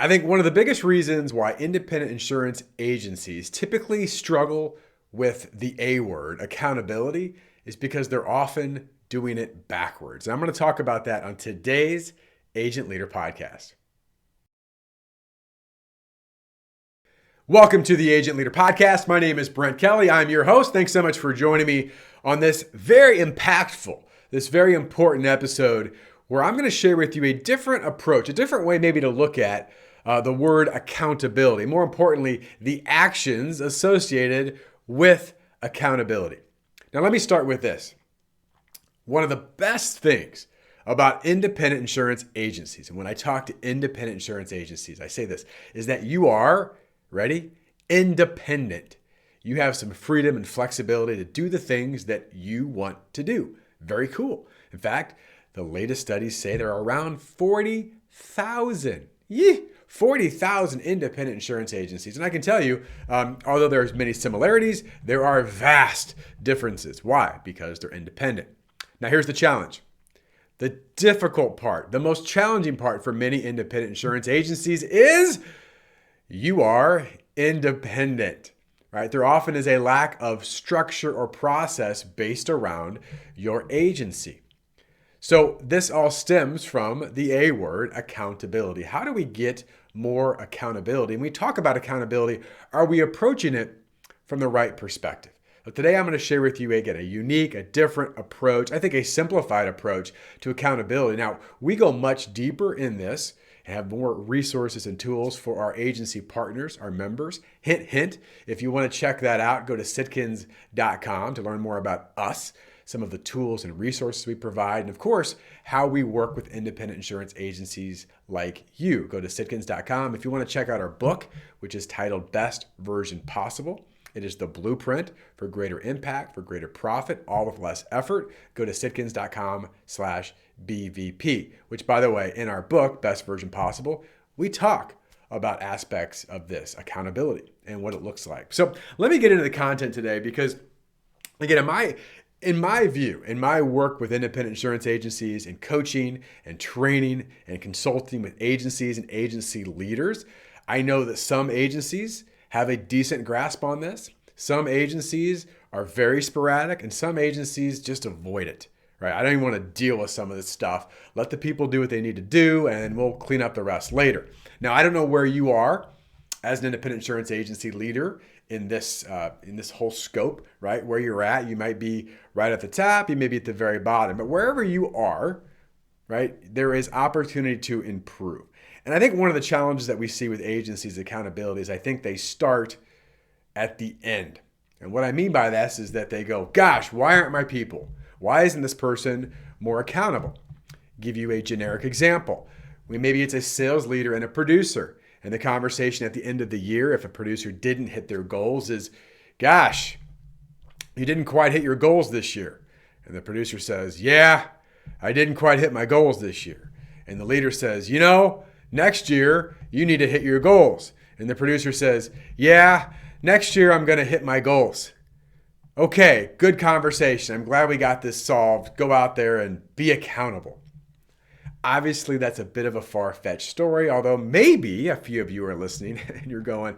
I think one of the biggest reasons why independent insurance agencies typically struggle with the A word, accountability, is because they're often doing it backwards. And I'm going to talk about that on today's Agent Leader podcast. Welcome to the Agent Leader podcast. My name is Brent Kelly. I'm your host. Thanks so much for joining me on this very impactful, this very important episode where I'm going to share with you a different approach, a different way maybe to look at the word accountability. More importantly, the actions associated with accountability. Now, let me start with this. One of the best things about independent insurance agencies, and when I talk to independent insurance agencies, I say this, is that you are, ready, independent. You have some freedom and flexibility to do the things that you want to do. Very cool. In fact, the latest studies say there are around 40,000 independent insurance agencies. And I can tell you, although there's many similarities, there are vast differences. Why? Because they're independent. Now, here's the challenge. The difficult part, the most challenging part for many independent insurance agencies is you are independent, right? There often is a lack of structure or process based around your agency. So this all stems from the A word, accountability. How do we get more accountability? And we talk about accountability. Are we approaching it from the right perspective? But today I'm going to share with you again a unique, a different approach, I think a simplified approach to accountability. Now, we go much deeper in this and have more resources and tools for our agency partners, our members. Hint, hint, if you want to check that out, go to sitkins.com to learn more about us, some of the tools and resources we provide, and of course, how we work with independent insurance agencies like you. Go to sitkins.com. If you want to check out our book, which is titled Best Version Possible, it is the blueprint for greater impact, for greater profit, all with less effort. Go to sitkins.com/BVP, which, by the way, in our book, Best Version Possible, we talk about aspects of this accountability and what it looks like. So let me get into the content today because, again, in my view, in my work with independent insurance agencies and coaching and training and consulting with agencies and agency leaders, I know that some agencies have a decent grasp on this. Some agencies are very sporadic and some agencies just avoid it, right? I don't even want to deal with some of this stuff. Let the people do what they need to do and we'll clean up the rest later. Now, I don't know where you are as an independent insurance agency leader in this whole scope, right? Where you're at, you might be right at the top, you may be at the very bottom, but wherever you are, right, there is opportunity to improve. And I think one of the challenges that we see with agencies' accountability is I think they start at the end. And what I mean by this is that they go, gosh, why aren't my people? Why isn't this person more accountable? Give you a generic example. Maybe it's a sales leader and a producer. And the conversation at the end of the year, if a producer didn't hit their goals, is, gosh, you didn't quite hit your goals this year. And the producer says, yeah, I didn't quite hit my goals this year. And the leader says, next year, you need to hit your goals. And the producer says, yeah, next year I'm going to hit my goals. Okay, good conversation. I'm glad we got this solved. Go out there and be accountable. Obviously, that's a bit of a far-fetched story, although maybe a few of you are listening and you're going,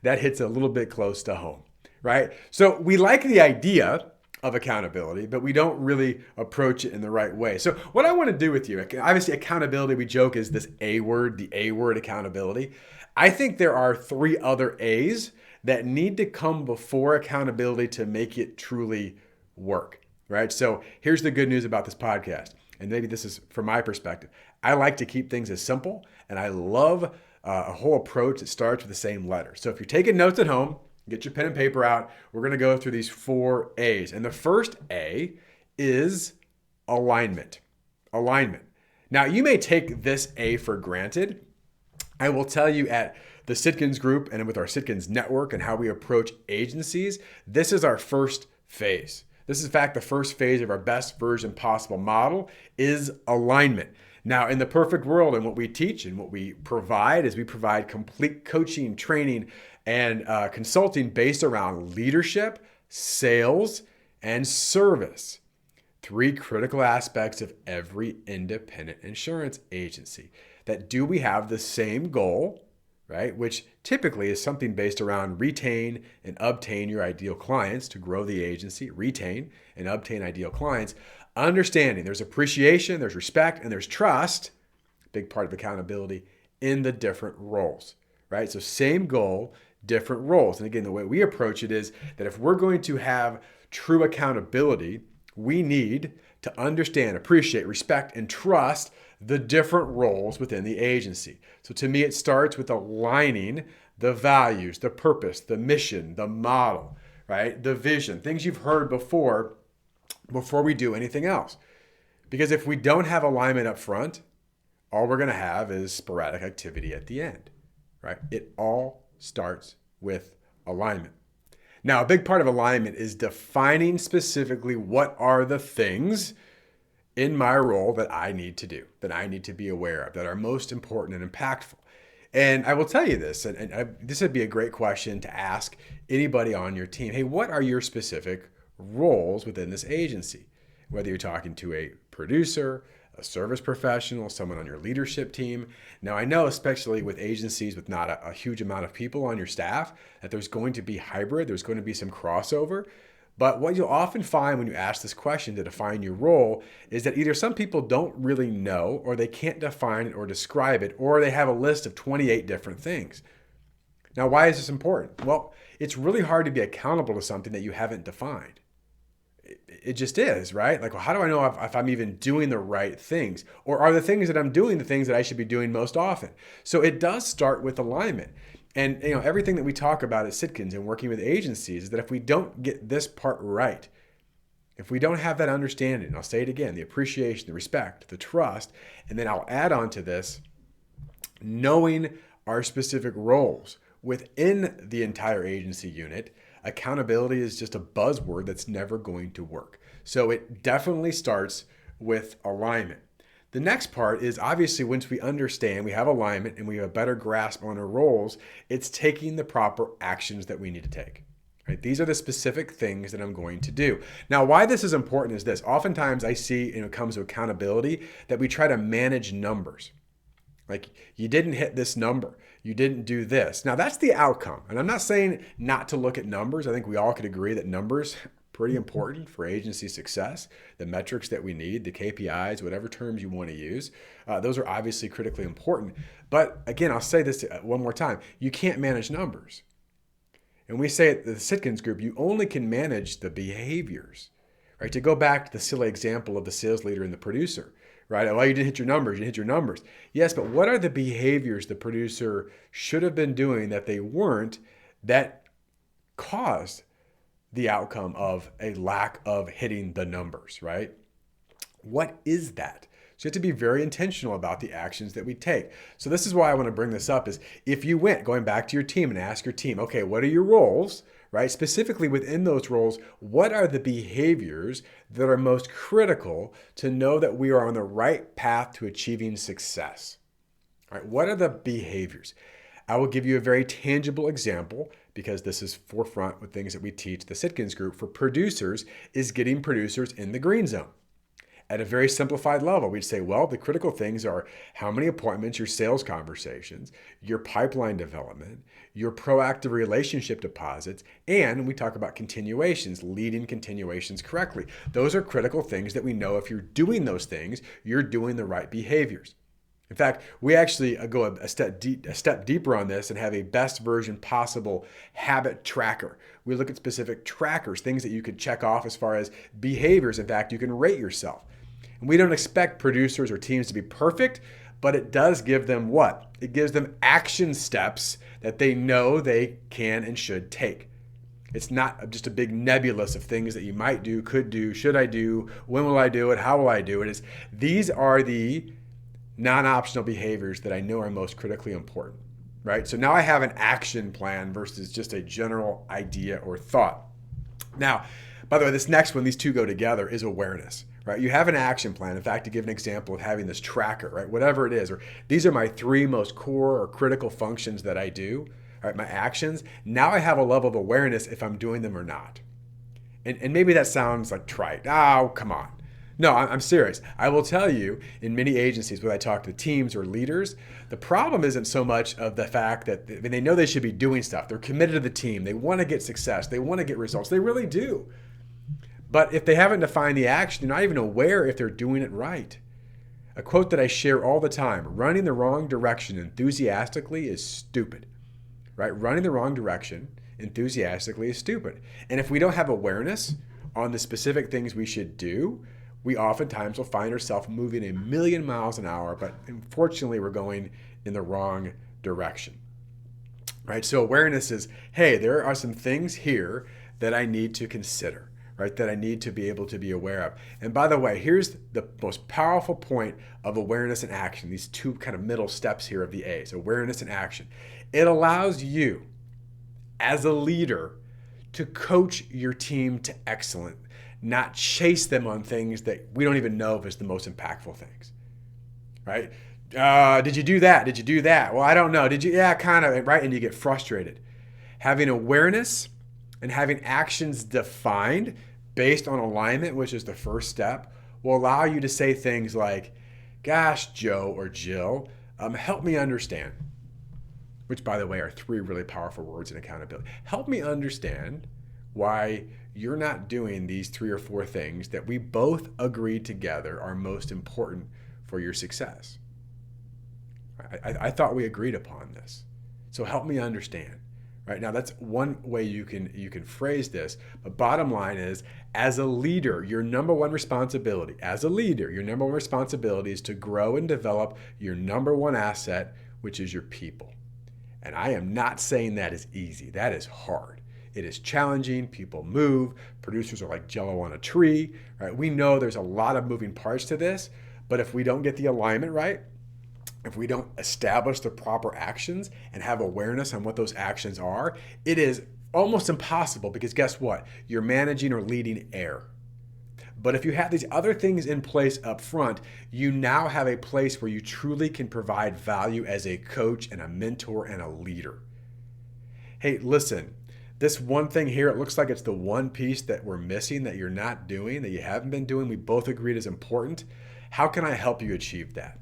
that hits a little bit close to home, right? So we like the idea of accountability, but we don't really approach it in the right way. So what I want to do with you, obviously accountability, we joke, is this A word, the A word, accountability. I think there are 3 other A's that need to come before accountability to make it truly work, right? So here's the good news about this podcast. And maybe this is from my perspective. I like to keep things as simple, and I love a whole approach that starts with the same letter. So if you're taking notes at home, get your pen and paper out. We're going to go through these 4 A's. And the first A is alignment. Alignment. Now, you may take this A for granted. I will tell you at the Sitkins group and with our Sitkins network and how we approach agencies, this is our first phase. This is, in fact, the first phase of our best version possible model is alignment. Now, in the perfect world and what we teach and what we provide is we provide complete coaching, training, and consulting based around leadership, sales, and service. 3 critical aspects of every independent insurance agency. That do we have the same goal, right? Which typically is something based around retain and obtain your ideal clients to grow the agency, retain and obtain ideal clients. Understanding there's appreciation, there's respect, and there's trust, big part of accountability, in the different roles, right? So same goal, different roles. And again, the way we approach it is that if we're going to have true accountability, we need to understand, appreciate, respect, and trust the different roles within the agency. So to me, it starts with aligning the values, the purpose, the mission, the model, right? The vision, things you've heard before we do anything else. Because if we don't have alignment up front, all we're going to have is sporadic activity at the end, right? It all starts with alignment. Now, a big part of alignment is defining specifically what are the things in my role that I need to do, that I need to be aware of, that are most important and impactful. And I will tell you this, and this would be a great question to ask anybody on your team. Hey, what are your specific roles within this agency? Whether you're talking to a producer, a service professional, someone on your leadership team. Now, I know, especially with agencies with not a huge amount of people on your staff, that there's going to be hybrid, there's going to be some crossover. But what you'll often find when you ask this question to define your role is that either some people don't really know, or they can't define it or describe it, or they have a list of 28 different things. Now, why is this important? Well, it's really hard to be accountable to something that you haven't defined. It just is, right? Like, well, how do I know if I'm even doing the right things? Or are the things that I'm doing the things that I should be doing most often? So it does start with alignment. And everything that we talk about at Sitkins and working with agencies is that if we don't get this part right, if we don't have that understanding, and I'll say it again, the appreciation, the respect, the trust, and then I'll add on to this, knowing our specific roles within the entire agency unit, accountability is just a buzzword that's never going to work. So it definitely starts with alignment. The next part is obviously once we understand, we have alignment and we have a better grasp on our roles, it's taking the proper actions that we need to take. Right? These are the specific things that I'm going to do. Now, why this is important is this. Oftentimes I see when it comes to accountability that we try to manage numbers. Like, you didn't hit this number. You didn't do this. Now, that's the outcome. And I'm not saying not to look at numbers. I think we all could agree that numbers are pretty important for agency success. The metrics that we need, the KPIs, whatever terms you want to use, those are obviously critically important. But again, I'll say this one more time. You can't manage numbers. And we say at the Sitkins group, you only can manage the behaviors. Right? To go back to the silly example of the sales leader and the producer. Right? Well, you didn't hit your numbers. You hit your numbers. Yes, but what are the behaviors the producer should have been doing that they weren't that caused the outcome of a lack of hitting the numbers, right? What is that? So you have to be very intentional about the actions that we take. So this is why I want to bring this up is if you went, going back to your team and ask your team, okay, what are your roles? Right? Specifically within those roles, what are the behaviors that are most critical to know that we are on the right path to achieving success? All right, what are the behaviors? I will give you a very tangible example because this is forefront with things that we teach the Sitkins group for producers is getting producers in the green zone. At a very simplified level, we'd say, well, the critical things are how many appointments, your sales conversations, your pipeline development, your proactive relationship deposits, and we talk about continuations, leading continuations correctly. Those are critical things that we know if you're doing those things, you're doing the right behaviors. In fact, we actually go a step deeper on this and have a best version possible habit tracker. We look at specific trackers, things that you could check off as far as behaviors. In fact, you can rate yourself. And we don't expect producers or teams to be perfect, but it does give them what? It gives them action steps that they know they can and should take. It's not just a big nebulous of things that you might do, could do, should I do, when will I do it, how will I do it. These are the non-optional behaviors that I know are most critically important, right? So now I have an action plan versus just a general idea or thought. Now, by the way, this next one, these two go together, is awareness. Right? You have an action plan. In fact, to give an example of having this tracker, right? Whatever it is, or these are my three most core or critical functions that I do, right? My actions. Now I have a level of awareness if I'm doing them or not. And maybe that sounds like trite. Oh, come on. No, I'm serious. I will tell you, in many agencies, when I talk to teams or leaders, the problem isn't so much of the fact that they know they should be doing stuff. They're committed to the team. They want to get success. They want to get results. They really do. But if they haven't defined the action, they're not even aware if they're doing it right. A quote that I share all the time: running the wrong direction enthusiastically is stupid. Right? Running the wrong direction enthusiastically is stupid. And if we don't have awareness on the specific things we should do, we oftentimes will find ourselves moving a million miles an hour, but unfortunately we're going in the wrong direction. Right? So awareness is, hey, there are some things here that I need to consider, right? That I need to be able to be aware of. And by the way, here's the most powerful point of awareness and action, these two kind of middle steps here of the A's, awareness and action. It allows you as a leader to coach your team to excellence, not chase them on things that we don't even know if it's the most impactful things, right? Did you do that? Did you do that? Well, I don't know. Did you? Yeah, kind of, right? And you get frustrated. Having awareness and having actions defined based on alignment, which is the first step, will allow you to say things like, gosh, Joe or Jill, help me understand. Which, by the way, are three really powerful words in accountability. Help me understand why you're not doing these 3 or 4 things that we both agreed together are most important for your success. I thought we agreed upon this. So help me understand. Right now, that's one way you can phrase this. But bottom line is, as a leader, your number one responsibility is to grow and develop your number one asset, which is your people. And I am not saying that is easy. That is hard. It is challenging. People move. Producers are like jello on a tree, right? We know there's a lot of moving parts to this, but if we don't get the alignment right, if we don't establish the proper actions and have awareness on what those actions are, it is almost impossible, because guess what? You're managing or leading air. But if you have these other things in place up front, you now have a place where you truly can provide value as a coach and a mentor and a leader. Hey, listen, this one thing here, it looks like it's the one piece that we're missing, that you're not doing, that you haven't been doing. We both agreed is important. How can I help you achieve that?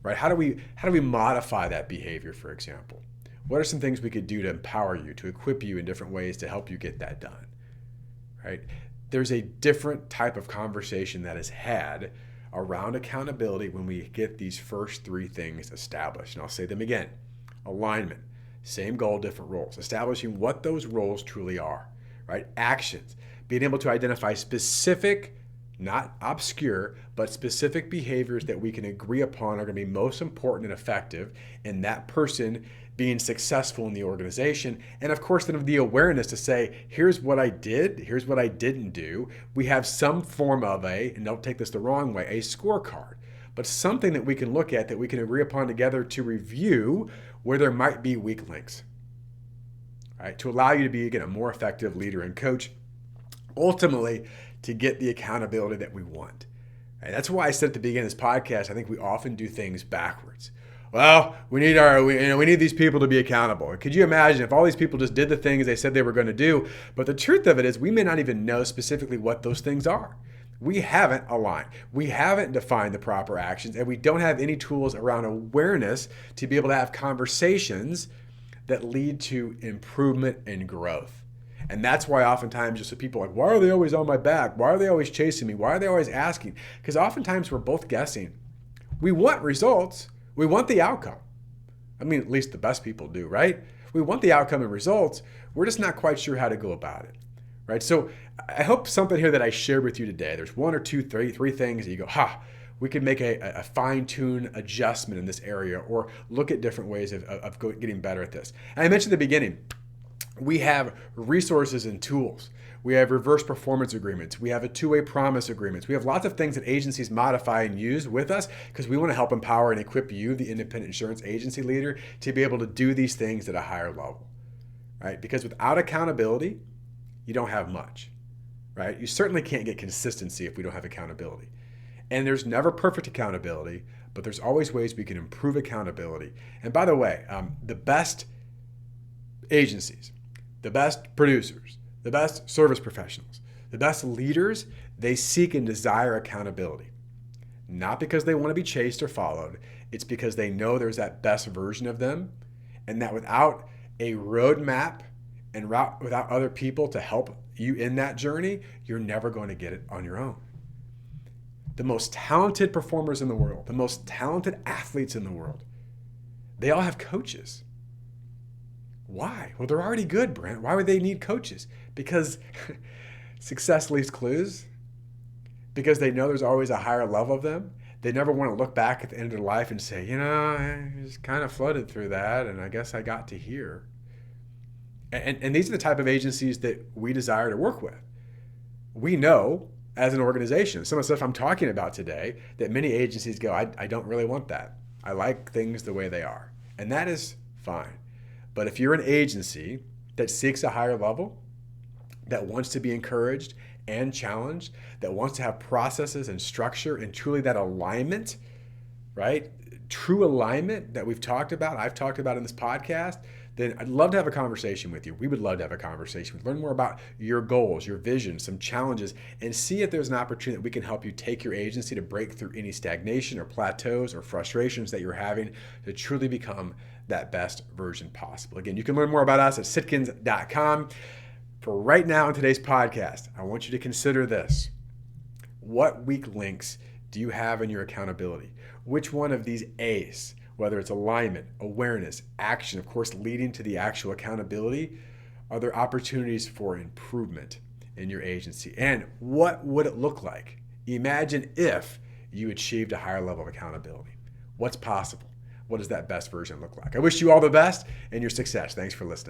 Right? How do we modify that behavior, for example? What are some things we could do to empower you, to equip you in different ways to help you get that done? Right? There's a different type of conversation that is had around accountability when we get these first 3 things established. And I'll say them again. Alignment, same goal, different roles. Establishing what those roles truly are, right? Actions, being able to identify specific, not obscure, but specific behaviors that we can agree upon are going to be most important and effective in that person being successful in the organization. And of course, then the awareness to say, here's what I did, here's what I didn't do. We have some form of and don't take this the wrong way, a scorecard, but something that we can look at, that we can agree upon together to review where there might be weak links, right? To allow you to be, again, a more effective leader and coach, ultimately to get the accountability that we want. And that's why I said at the beginning of this podcast, I think we often do things backwards. Well, we need these people to be accountable. Could you imagine if all these people just did the things they said they were going to do? But the truth of it is, we may not even know specifically what those things are. We haven't aligned. We haven't defined the proper actions, and we don't have any tools around awareness to be able to have conversations that lead to improvement and growth. And that's why oftentimes just people are like, why are they always on my back? Why are they always chasing me? Why are they always asking? Because oftentimes we're both guessing. We want results. We want the outcome. I mean, at least the best people do, right? We want the outcome and results. We're just not quite sure how to go about it, right? So I hope something here that I shared with you today, there's 1 or 2, 3 things that you go, we can make a fine-tune adjustment in this area, or look at different ways of getting better at this. And I mentioned at the beginning, we have resources and tools. We have reverse performance agreements. We have a 2-way promise agreements. We have lots of things that agencies modify and use with us, because we want to help empower and equip you, the independent insurance agency leader, to be able to do these things at a higher level, right? Because without accountability, you don't have much, right? You certainly can't get consistency if we don't have accountability. And there's never perfect accountability, but there's always ways we can improve accountability. And by the way, the best agencies, the best producers, the best service professionals, the best leaders, They seek and desire accountability, not because they want to be chased or followed. It's because they know there's that best version of them, and that without a roadmap and without other people to help you in that journey, you're never going to get it on your own. The most talented performers in the world, the most talented athletes in the world, they all have coaches. Why? Well, they're already good, Brent. Why would they need coaches? Because success leaves clues. Because they know there's always a higher level of them. They never want to look back at the end of their life and say, I just kind of floated through that, and I guess I got to here. And these are the type of agencies that we desire to work with. We know as an organization, some of the stuff I'm talking about today, that many agencies go, I don't really want that. I like things the way they are. And that is fine. But if you're an agency that seeks a higher level, that wants to be encouraged and challenged, that wants to have processes and structure and truly that alignment, right? True alignment that I've talked about in this podcast, then I'd love to have a conversation with you. We would love to have a conversation. Learn more about your goals, your vision, some challenges, and see if there's an opportunity that we can help you take your agency to break through any stagnation or plateaus or frustrations that you're having to truly become that best version possible. Again, you can learn more about us at sitkins.com. For right now in today's podcast, I want you to consider this. What weak links do you have in your accountability? Which one of these A's, whether it's alignment, awareness, action, of course, leading to the actual accountability, are there opportunities for improvement in your agency? And what would it look like? Imagine if you achieved a higher level of accountability. What's possible? What does that best version look like? I wish you all the best and your success. Thanks for listening.